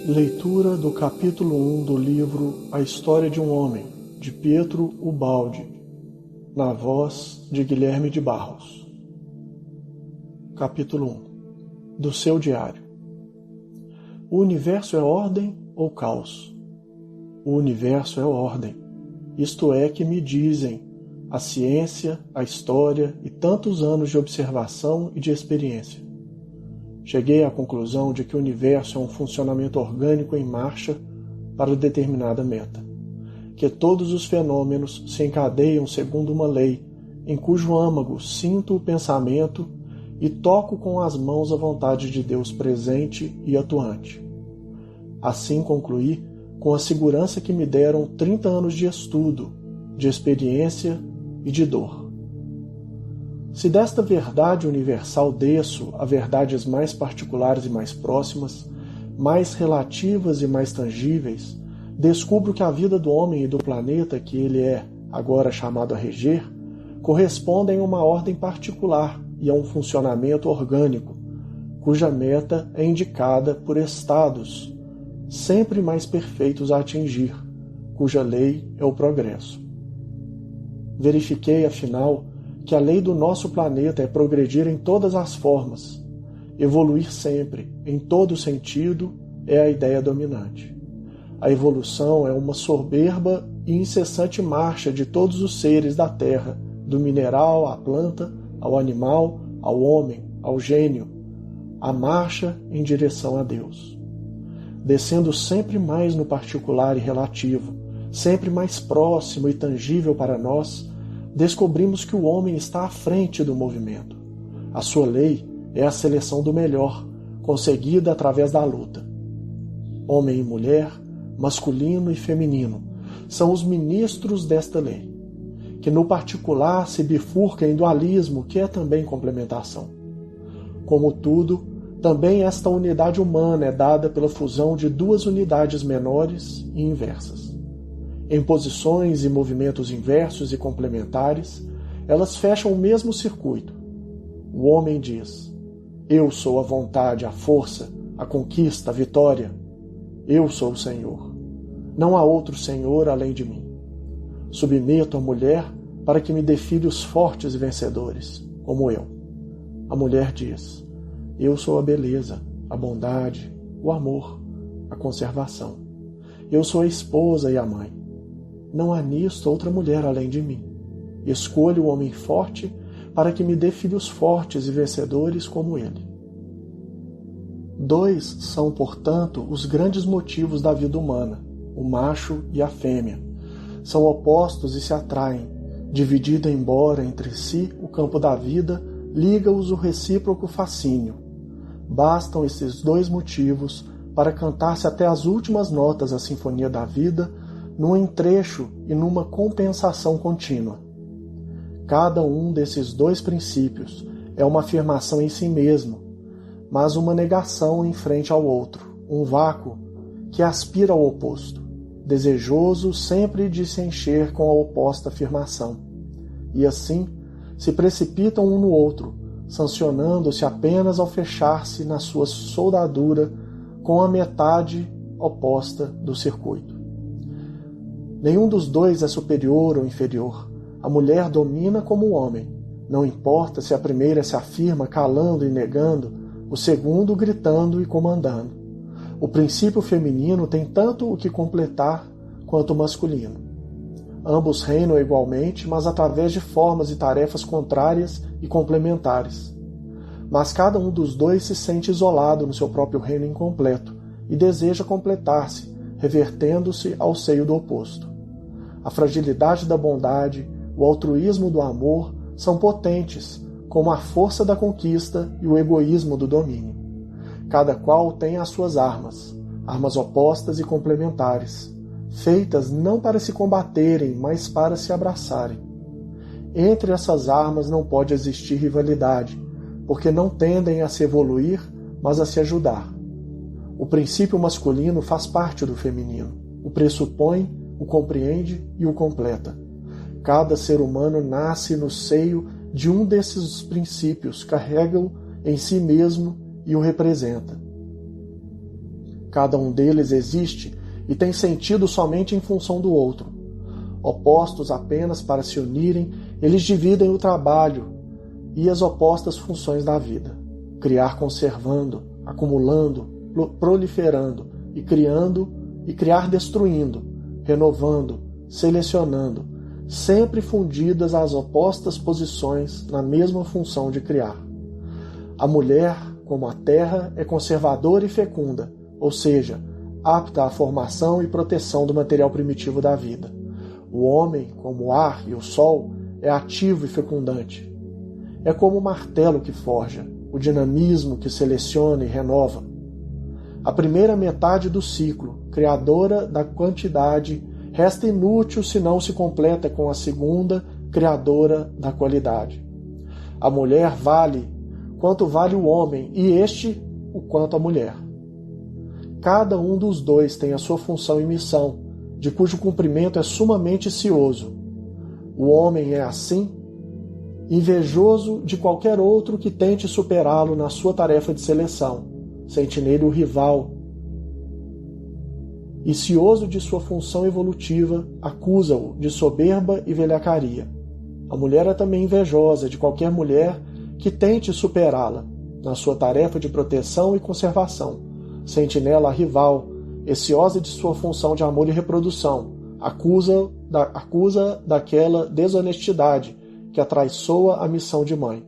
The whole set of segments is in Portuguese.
Leitura do capítulo 1 do livro A História de um Homem, de Pietro Ubaldi, na voz de Guilherme de Barros. Capítulo 1. Do seu diário. O universo é ordem ou caos? O universo é ordem, isto é que me dizem a ciência, a história e tantos anos de observação e de experiência. Cheguei à conclusão de que o universo é um funcionamento orgânico em marcha para determinada meta, que todos os fenômenos se encadeiam segundo uma lei, em cujo âmago sinto o pensamento e toco com as mãos a vontade de Deus presente e atuante. Assim concluí com a segurança que me deram 30 anos de estudo, de experiência e de dor. Se desta verdade universal desço a verdades mais particulares e mais próximas, mais relativas e mais tangíveis, descubro que a vida do homem e do planeta que ele é agora chamado a reger correspondem a uma ordem particular e a um funcionamento orgânico, cuja meta é indicada por estados sempre mais perfeitos a atingir, cuja lei é o progresso. Verifiquei, afinal, que a lei do nosso planeta é progredir em todas as formas. Evoluir sempre, em todo sentido, é a ideia dominante. A evolução é uma soberba e incessante marcha de todos os seres da Terra, do mineral à planta, ao animal, ao homem, ao gênio, a marcha em direção a Deus. Descendo sempre mais no particular e relativo, sempre mais próximo e tangível para nós, descobrimos que o homem está à frente do movimento. A sua lei é a seleção do melhor, conseguida através da luta. Homem e mulher, masculino e feminino, são os ministros desta lei, que no particular se bifurca em dualismo, que é também complementação. Como tudo, também esta unidade humana é dada pela fusão de duas unidades menores e inversas. Em posições e movimentos inversos e complementares, elas fecham o mesmo circuito. O homem diz: eu sou a vontade, a força, a conquista, a vitória. Eu sou o Senhor. Não há outro Senhor além de mim. Submeto a mulher para que me dê filhos fortes e vencedores, como eu. A mulher diz: eu sou a beleza, a bondade, o amor, a conservação. Eu sou a esposa e a mãe. Não há nisto outra mulher além de mim. Escolho o homem forte para que me dê filhos fortes e vencedores como ele. Dois são, portanto, os grandes motivos da vida humana, o macho e a fêmea. São opostos e se atraem. Dividida embora entre si o campo da vida, liga-os o recíproco fascínio. Bastam esses dois motivos para cantar-se até as últimas notas a sinfonia da vida, num entrecho e numa compensação contínua. Cada um desses dois princípios é uma afirmação em si mesmo, mas uma negação em frente ao outro, um vácuo que aspira ao oposto, desejoso sempre de se encher com a oposta afirmação. E assim se precipitam um no outro, sancionando-se apenas ao fechar-se na sua soldadura com a metade oposta do circuito. Nenhum dos dois é superior ou inferior. A mulher domina como o homem. Não importa se a primeira se afirma calando e negando, o segundo gritando e comandando. O princípio feminino tem tanto o que completar quanto o masculino. Ambos reinam igualmente, mas através de formas e tarefas contrárias e complementares. Mas cada um dos dois se sente isolado no seu próprio reino incompleto e deseja completar-se, revertendo-se ao seio do oposto. A fragilidade da bondade, o altruísmo do amor são potentes, como a força da conquista e o egoísmo do domínio. Cada qual tem as suas armas opostas e complementares, feitas não para se combaterem, mas para se abraçarem. Entre essas armas não pode existir rivalidade, porque não tendem a se evoluir, mas a se ajudar. O princípio masculino faz parte do feminino, o pressupõe, o compreende e o completa. Cada ser humano nasce no seio de um desses princípios, carrega-o em si mesmo e o representa. Cada um deles existe e tem sentido somente em função do outro. Opostos apenas para se unirem, eles dividem o trabalho e as opostas funções da vida. Criar conservando, acumulando, proliferando e criar destruindo, renovando, selecionando, sempre fundidas às opostas posições na mesma função de criar. A mulher, como a terra, é conservadora e fecunda, ou seja, apta à formação e proteção do material primitivo da vida. O homem, como o ar e o sol, é ativo e fecundante. É como o martelo que forja, o dinamismo que seleciona e renova. A primeira metade do ciclo, criadora da quantidade, resta inútil se não se completa com a segunda, criadora da qualidade. A mulher vale quanto vale o homem e este o quanto a mulher. Cada um dos dois tem a sua função e missão, de cujo cumprimento é sumamente cioso. O homem é, assim, invejoso de qualquer outro que tente superá-lo na sua tarefa de seleção, sente nele o rival, e cioso de sua função evolutiva, acusa-o de soberba e velhacaria. A mulher é também invejosa de qualquer mulher que tente superá-la na sua tarefa de proteção e conservação, sente nela a rival, ociosa de sua função de amor e reprodução, acusa daquela desonestidade que atraiçoa a missão de mãe.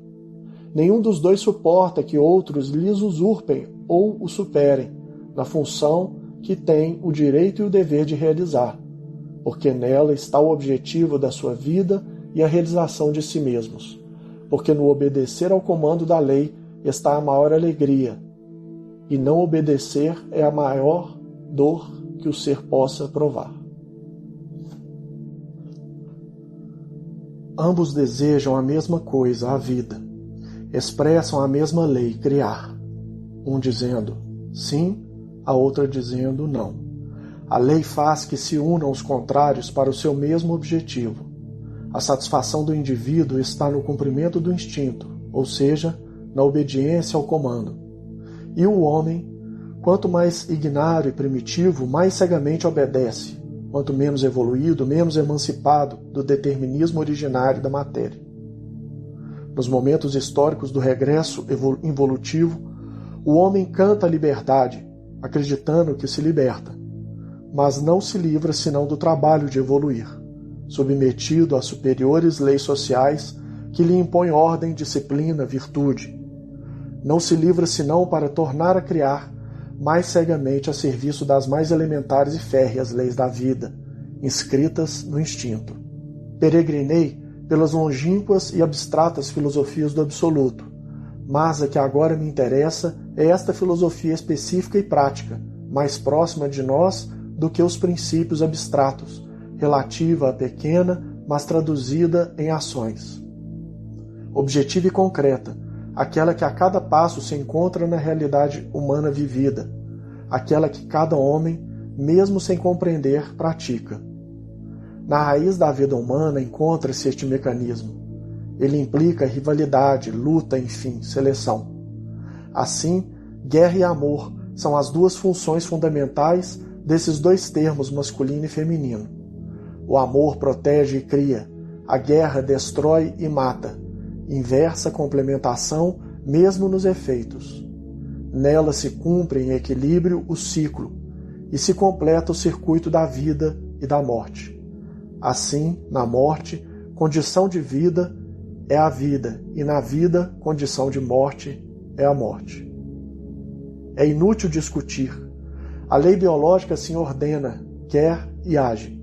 Nenhum dos dois suporta que outros lhes usurpem ou o superem na função que tem o direito e o dever de realizar, porque nela está o objetivo da sua vida e a realização de si mesmos, porque no obedecer ao comando da lei está a maior alegria, e não obedecer é a maior dor que o ser possa provar. Ambos desejam a mesma coisa, a vida. Expressam a mesma lei, criar. Um dizendo sim, a outra dizendo não. A lei faz que se unam os contrários para o seu mesmo objetivo. A satisfação do indivíduo está no cumprimento do instinto, ou seja, na obediência ao comando. E o homem, quanto mais ignário e primitivo, mais cegamente obedece, quanto menos evoluído, menos emancipado do determinismo originário da matéria. Nos momentos históricos do regresso involutivo, o homem canta a liberdade, acreditando que se liberta, mas não se livra senão do trabalho de evoluir, submetido a superiores leis sociais que lhe impõem ordem, disciplina, virtude. Não se livra senão para tornar a criar mais cegamente a serviço das mais elementares e férreas leis da vida, inscritas no instinto. Peregrinei pelas longínquas e abstratas filosofias do absoluto, mas a que agora me interessa é esta filosofia específica e prática, mais próxima de nós do que os princípios abstratos, relativa à pequena, mas traduzida em ações. Objetiva e concreta, aquela que a cada passo se encontra na realidade humana vivida, aquela que cada homem, mesmo sem compreender, pratica. Na raiz da vida humana encontra-se este mecanismo. Ele implica rivalidade, luta, enfim, seleção. Assim, guerra e amor são as duas funções fundamentais desses dois termos masculino e feminino. O amor protege e cria, a guerra destrói e mata, inversa complementação mesmo nos efeitos. Nela se cumpre em equilíbrio o ciclo e se completa o circuito da vida e da morte. Assim, na morte, condição de vida é a vida, e na vida, condição de morte é a morte. É inútil discutir. A lei biológica assim ordena, quer e age.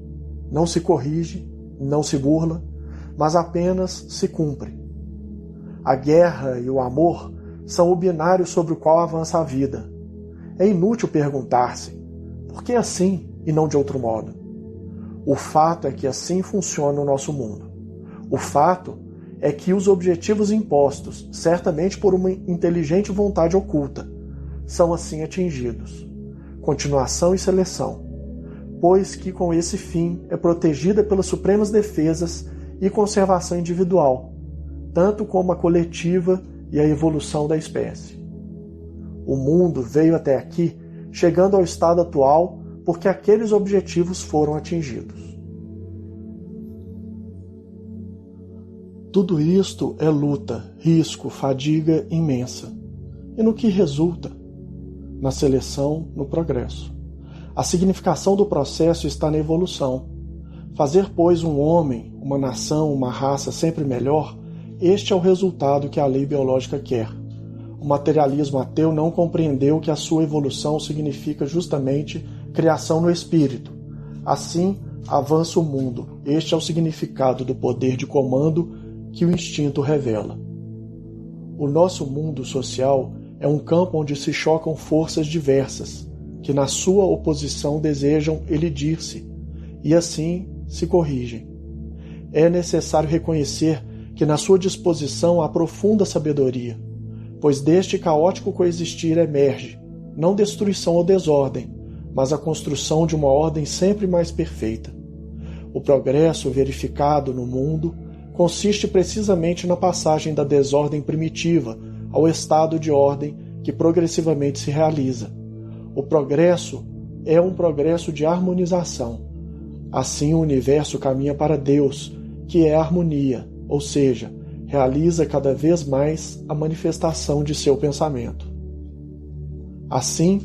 Não se corrige, não se burla, mas apenas se cumpre. A guerra e o amor são o binário sobre o qual avança a vida. É inútil perguntar-se, por que assim e não de outro modo? O fato é que assim funciona o nosso mundo. O fato é que os objetivos impostos, certamente por uma inteligente vontade oculta, são assim atingidos. Continuação e seleção, pois que com esse fim é protegida pelas supremas defesas e conservação individual, tanto como a coletiva e a evolução da espécie. O mundo veio até aqui chegando ao estado atual porque aqueles objetivos foram atingidos. Tudo isto é luta, risco, fadiga imensa. E no que resulta? Na seleção, no progresso. A significação do processo está na evolução. Fazer, pois, um homem, uma nação, uma raça sempre melhor, este é o resultado que a lei biológica quer. O materialismo ateu não compreendeu que a sua evolução significa justamente criação no espírito. Assim, avança o mundo. Este é o significado do poder de comando que o instinto revela. O nosso mundo social é um campo onde se chocam forças diversas, que na sua oposição desejam elidir-se, e assim se corrigem. É necessário reconhecer que na sua disposição há profunda sabedoria, pois deste caótico coexistir emerge, não destruição ou desordem, mas a construção de uma ordem sempre mais perfeita. O progresso verificado no mundo consiste precisamente na passagem da desordem primitiva ao estado de ordem que progressivamente se realiza. O progresso é um progresso de harmonização. Assim o universo caminha para Deus, que é a harmonia, ou seja, realiza cada vez mais a manifestação de seu pensamento. Assim,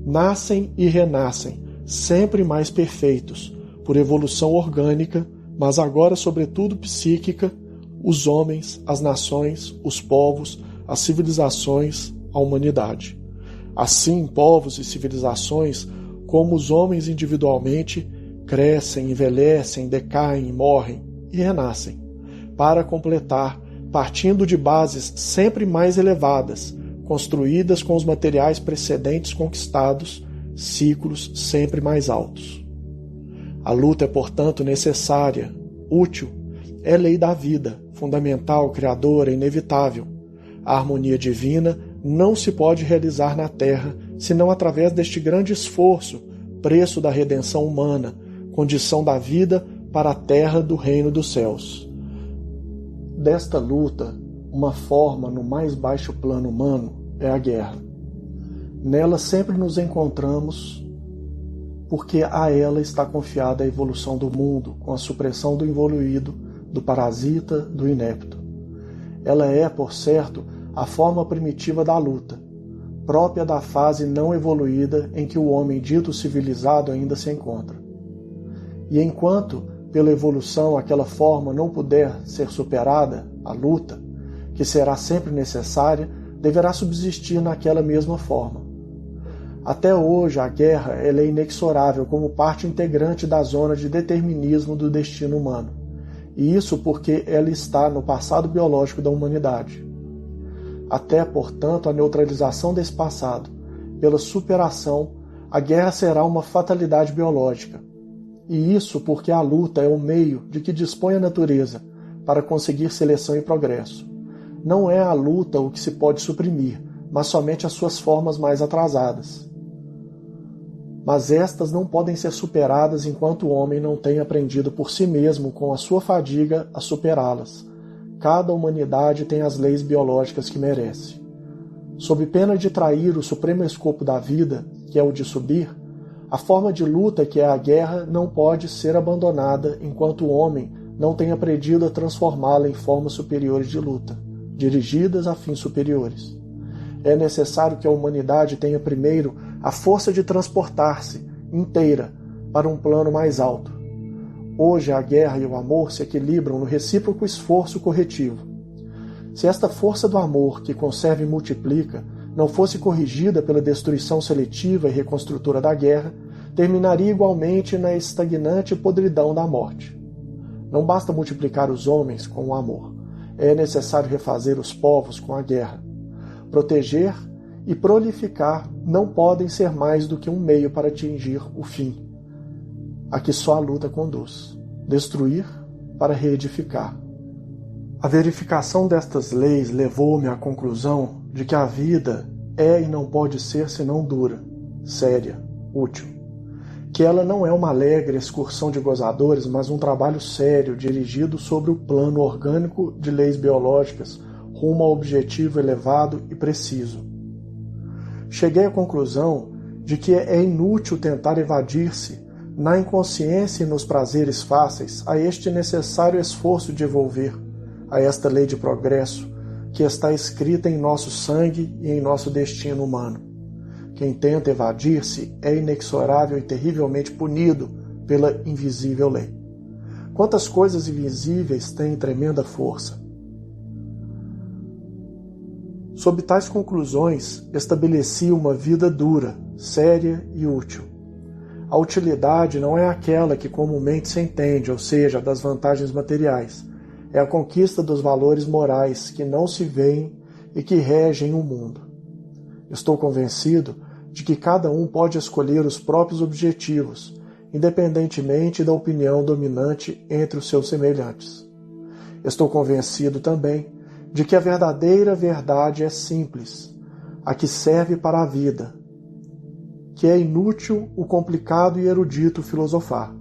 nascem e renascem, sempre mais perfeitos, por evolução orgânica, mas agora sobretudo psíquica, os homens, as nações, os povos, as civilizações, a humanidade. Assim, povos e civilizações, como os homens individualmente, crescem, envelhecem, decaem, morrem e renascem, para completar, partindo de bases sempre mais elevadas, construídas com os materiais precedentes conquistados, ciclos sempre mais altos. A luta é, portanto, necessária, útil, é lei da vida, fundamental, criadora, inevitável. A harmonia divina não se pode realizar na Terra senão através deste grande esforço, preço da redenção humana, condição da vida para a terra do reino dos céus. Desta luta, uma forma no mais baixo plano humano é a guerra. Nela sempre nos encontramos porque a ela está confiada a evolução do mundo, com a supressão do involuído, do parasita, do inepto. Ela é, por certo, a forma primitiva da luta, própria da fase não evoluída em que o homem dito civilizado ainda se encontra. E enquanto, pela evolução, aquela forma não puder ser superada, a luta, que será sempre necessária, deverá subsistir naquela mesma forma. Até hoje, a guerra ela é inexorável como parte integrante da zona de determinismo do destino humano. E isso porque ela está no passado biológico da humanidade. Até, portanto, a neutralização desse passado, pela superação, a guerra será uma fatalidade biológica. E isso porque a luta é o meio de que dispõe a natureza para conseguir seleção e progresso. Não é a luta o que se pode suprimir, mas somente as suas formas mais atrasadas. Mas estas não podem ser superadas enquanto o homem não tem aprendido por si mesmo, com a sua fadiga, a superá-las. Cada humanidade tem as leis biológicas que merece. Sob pena de trair o supremo escopo da vida, que é o de subir, a forma de luta que é a guerra não pode ser abandonada enquanto o homem não tem aprendido a transformá-la em formas superiores de luta, dirigidas a fins superiores. É necessário que a humanidade tenha primeiro a força de transportar-se inteira para um plano mais alto. Hoje a guerra e o amor se equilibram no recíproco esforço corretivo. Se esta força do amor, que conserva e multiplica, não fosse corrigida pela destruição seletiva e reconstrutora da guerra, terminaria igualmente na estagnante podridão da morte. Não basta multiplicar os homens com o amor. É necessário refazer os povos com a guerra. Proteger e prolificar não podem ser mais do que um meio para atingir o fim, a que só a luta conduz. Destruir para reedificar. A verificação destas leis levou-me à conclusão de que a vida é e não pode ser senão dura, séria, útil. Que ela não é uma alegre excursão de gozadores, mas um trabalho sério dirigido sobre o plano orgânico de leis biológicas rumo ao objetivo elevado e preciso. Cheguei à conclusão de que é inútil tentar evadir-se, na inconsciência e nos prazeres fáceis, a este necessário esforço de evolver, a esta lei de progresso, que está escrita em nosso sangue e em nosso destino humano. Quem tenta evadir-se é inexorável e terrivelmente punido pela invisível lei. Quantas coisas invisíveis têm tremenda força! Sob tais conclusões, estabeleci uma vida dura, séria e útil. A utilidade não é aquela que comumente se entende, ou seja, das vantagens materiais. É a conquista dos valores morais que não se veem e que regem o mundo. Estou convencido de que cada um pode escolher os próprios objetivos, independentemente da opinião dominante entre os seus semelhantes. Estou convencido também de que a verdadeira verdade é simples, a que serve para a vida, que é inútil o complicado e erudito filosofar,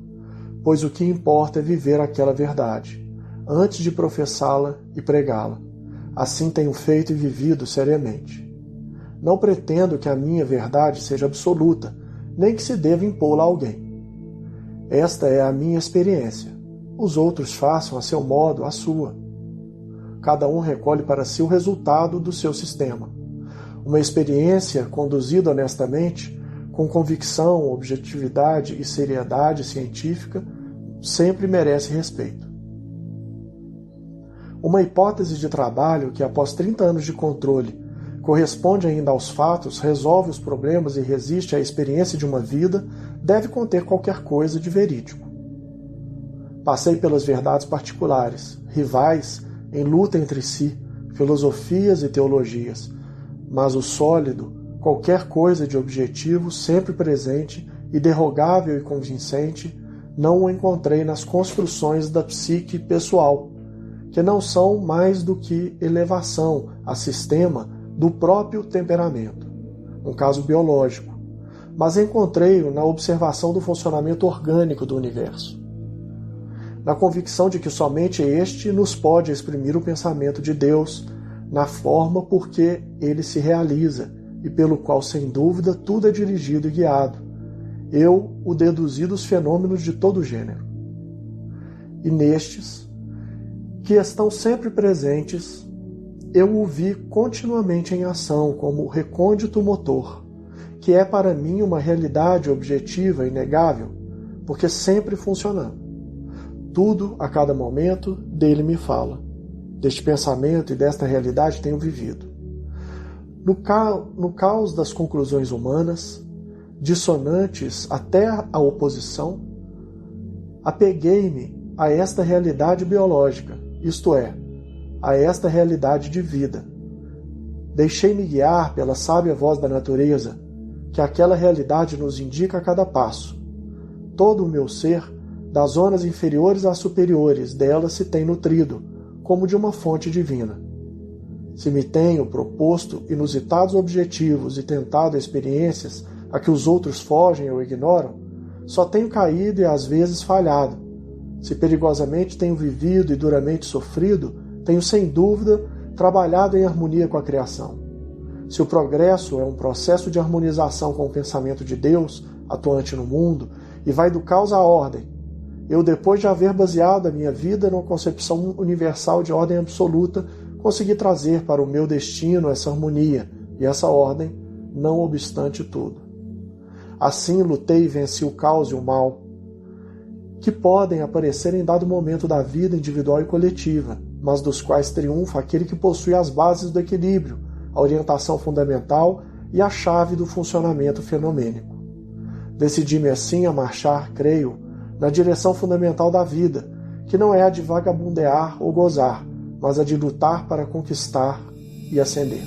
pois o que importa é viver aquela verdade, antes de professá-la e pregá-la. Assim tenho feito e vivido seriamente. Não pretendo que a minha verdade seja absoluta, nem que se deva impô-la a alguém. Esta é a minha experiência. Os outros façam a seu modo a sua. Cada um recolhe para si o resultado do seu sistema. Uma experiência conduzida honestamente, com convicção, objetividade e seriedade científica, sempre merece respeito. Uma hipótese de trabalho que, após 30 anos de controle, corresponde ainda aos fatos, resolve os problemas e resiste à experiência de uma vida, deve conter qualquer coisa de verídico. Passei pelas verdades particulares, rivais, em luta entre si, filosofias e teologias, mas o sólido, qualquer coisa de objetivo, sempre presente, irrevogável e convincente, não o encontrei nas construções da psique pessoal, que não são mais do que elevação a sistema do próprio temperamento, um caso biológico, mas encontrei-o na observação do funcionamento orgânico do universo, na convicção de que somente este nos pode exprimir o pensamento de Deus na forma por que ele se realiza e pelo qual, sem dúvida, tudo é dirigido e guiado. Eu o deduzi dos fenômenos de todo gênero. E nestes, que estão sempre presentes, eu o vi continuamente em ação como recôndito motor, que é para mim uma realidade objetiva e inegável, porque sempre funcionando. Tudo, a cada momento, dele me fala. Deste pensamento e desta realidade tenho vivido. No caos das conclusões humanas, dissonantes até a oposição, apeguei-me a esta realidade biológica, isto é, a esta realidade de vida. Deixei-me guiar pela sábia voz da natureza, que aquela realidade nos indica a cada passo. Todo o meu ser, das zonas inferiores às superiores, dela se tem nutrido, como de uma fonte divina. Se me tenho proposto inusitados objetivos e tentado experiências a que os outros fogem ou ignoram, só tenho caído e às vezes falhado. Se perigosamente tenho vivido e duramente sofrido, tenho sem dúvida trabalhado em harmonia com a criação. Se o progresso é um processo de harmonização com o pensamento de Deus, atuante no mundo, e vai do caos à ordem, eu, depois de haver baseado a minha vida numa concepção universal de ordem absoluta, consegui trazer para o meu destino essa harmonia e essa ordem, não obstante tudo. Assim lutei e venci o caos e o mal, que podem aparecer em dado momento da vida individual e coletiva, mas dos quais triunfa aquele que possui as bases do equilíbrio, a orientação fundamental e a chave do funcionamento fenomênico. Decidi-me assim a marchar, creio, na direção fundamental da vida, que não é a de vagabundear ou gozar, mas a de lutar para conquistar e ascender.